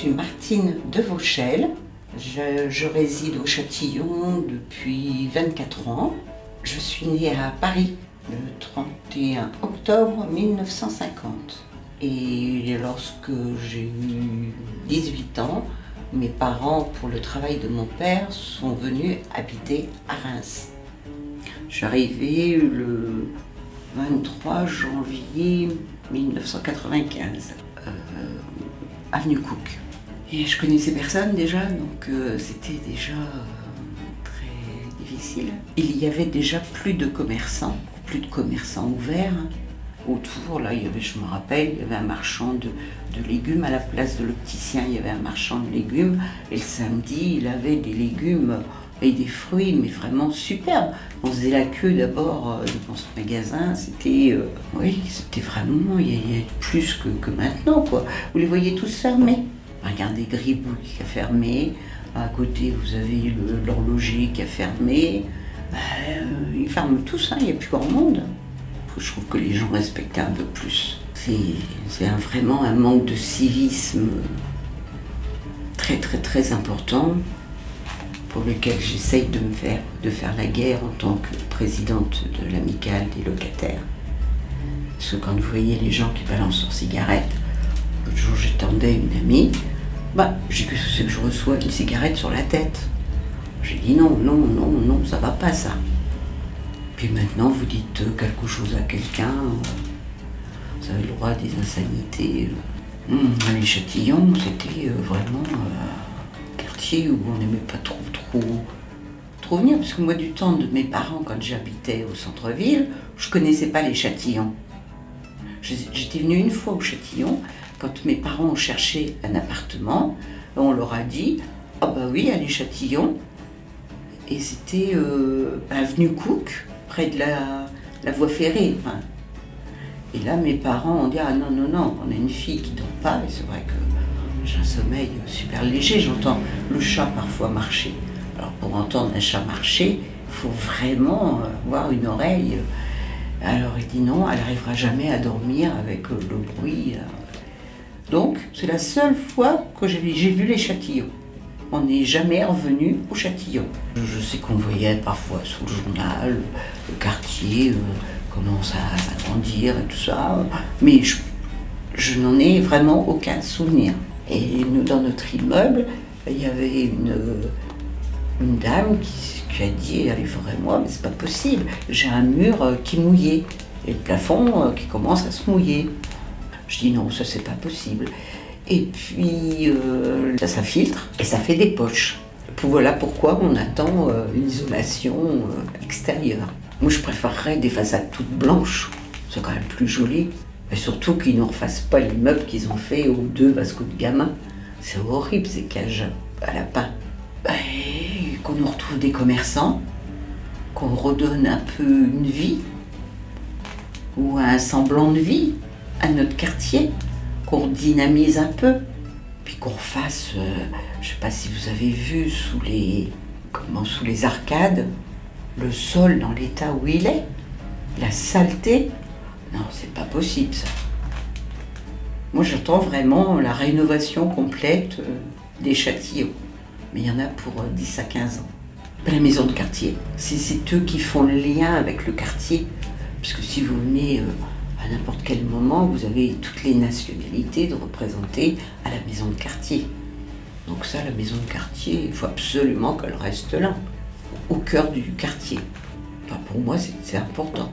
suis Martine de Vauchelles. Je réside au Châtillon depuis 24 ans. Je suis née à Paris le 31 octobre 1950. Et lorsque j'ai eu 18 ans, mes parents, pour le travail de mon père, sont venus habiter à Reims. Je suis arrivée le 23 janvier 1995, avenue Cook. Et je connaissais personne déjà, donc c'était déjà très difficile. Il y avait déjà plus de commerçants ouverts. Autour, là, il y avait, je me rappelle, il y avait un marchand de légumes. À la place de l'opticien, il y avait un marchand de légumes. Et le samedi, il avait des légumes et des fruits, mais vraiment superbes. On faisait la queue d'abord devant ce magasin. C'était, oui, c'était vraiment, il y a plus que maintenant, quoi. Vous les voyez tous fermés. Regardez Gribouille qui a fermé. À côté, vous avez l'horloger qui a fermé. Ils ferment tous, hein, il n'y a plus grand monde. Je trouve que les gens respectaient un peu plus. C'est vraiment un manque de civisme très très très important pour lequel j'essaye de faire la guerre en tant que présidente de l'amicale des locataires. Parce que quand vous voyez les gens qui balancent leurs cigarettes, l'autre jour j'attendais une amie, j'ai dit que c'est que je reçois une cigarette sur la tête. J'ai dit non, ça va pas ça. Puis maintenant, vous dites quelque chose à quelqu'un, vous avez le droit à des insanités. Les Châtillons, c'était vraiment un quartier où on n'aimait pas trop venir. Parce que moi, du temps de mes parents, quand j'habitais au centre-ville, je ne connaissais pas les Châtillons. J'étais venue une fois au Châtillon, quand mes parents ont cherché un appartement, on leur a dit « Ah bah oui, à les Châtillons ». Et c'était avenue Cook, près de la voie ferrée. Enfin. Et là, mes parents ont dit « Ah non, on a une fille qui ne dort pas. » Et c'est vrai que j'ai un sommeil super léger. J'entends le chat parfois marcher. Alors pour entendre un chat marcher, il faut vraiment avoir une oreille. Alors il dit non, elle n'arrivera jamais à dormir avec le bruit. Donc c'est la seule fois que j'ai vu les Châtillons. On n'est jamais revenu au Châtillon. Je sais qu'on voyait parfois sous le journal, le quartier commence à s'agrandir et tout ça, mais je n'en ai vraiment aucun souvenir. Et nous, dans notre immeuble, il y avait une dame qui a dit, allez, moi, mais c'est pas possible, j'ai un mur qui mouillait, et le plafond qui commence à se mouiller. Je dis non, ça c'est pas possible. Et puis ça filtre et ça fait des poches. Voilà pourquoi on attend une isolation extérieure. Moi je préférerais des façades toutes blanches, c'est quand même plus joli. Et surtout qu'ils ne refassent pas l'immeuble qu'ils ont fait aux 2 Vasco de Gama. C'est horrible ces cages à lapins. Et qu'on nous retrouve des commerçants, qu'on redonne un peu une vie, ou un semblant de vie à notre quartier. Qu'on dynamise un peu, puis qu'on refasse, je sais pas si vous avez vu sous les arcades, le sol dans l'état où il est, la saleté. Non, c'est pas possible ça. Moi j'attends vraiment la rénovation complète des Châtillons, mais il y en a pour 10 à 15 ans. La maison de quartier, c'est eux qui font le lien avec le quartier, parce que si vous venez à n'importe quel moment, vous avez toutes les nationalités de représenter à la maison de quartier. Donc ça, la maison de quartier, il faut absolument qu'elle reste là, au cœur du quartier. Enfin, pour moi, c'est important.